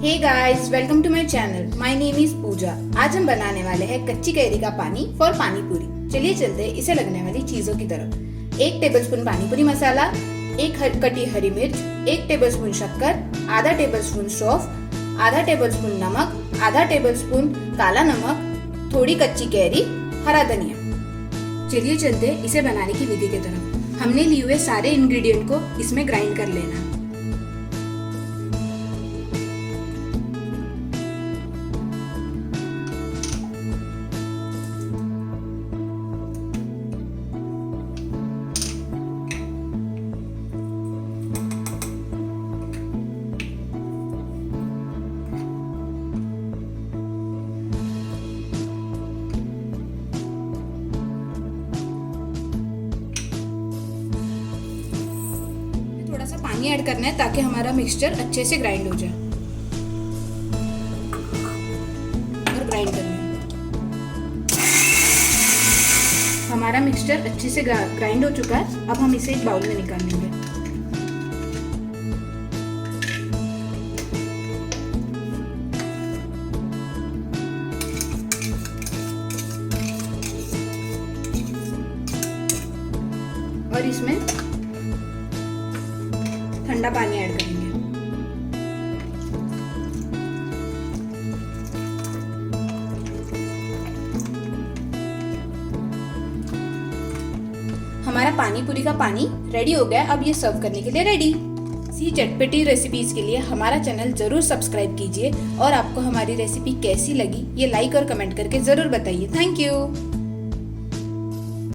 Hey guys, welcome to my channel. My name is Pooja. आज हम बनाने वाले हैं कच्ची कैरी का पानी फॉर पानी पूरी। चलिए चलते हैं इसे लगने वाली चीजों की तरफ। 1 टेबलस्पून पानी पूरी मसाला, 1 कटी हरी मिर्च, 1 टेबलस्पून शक्कर, आधा टेबलस्पून सौंफ, आधा टेबलस्पून नमक, आधा टेबलस्पून काला नमक, थोड़ी कच्ची कैरी, हरा धनिया। चलिए चलते हैं इसे बनाने की विधि की तरफ। हमने लिए हुए सारे इंग्रेडिएंट को इसमें ग्राइंड कर लेना। थोड़ा सा पानी ऐड करना है ताकि हमारा मिक्सचर अच्छे से ग्राइंड हो जाए और ग्राइंड करना है। हमारा मिक्सचर अच्छे से ग्राइंड हो चुका है। अब हम इसे एक बाउल में निकाल लेंगे। और इसमें ठंडा पानी ऐड करेंगे। हमारा पानी पूरी का पानी रेडी हो गया। अब ये सर्व करने के लिए रेडी। इसी चटपटी रेसिपीज के लिए हमारा चैनल जरूर सब्सक्राइब कीजिए और आपको हमारी रेसिपी कैसी लगी ये लाइक और कमेंट करके जरूर बताइए। Thank you.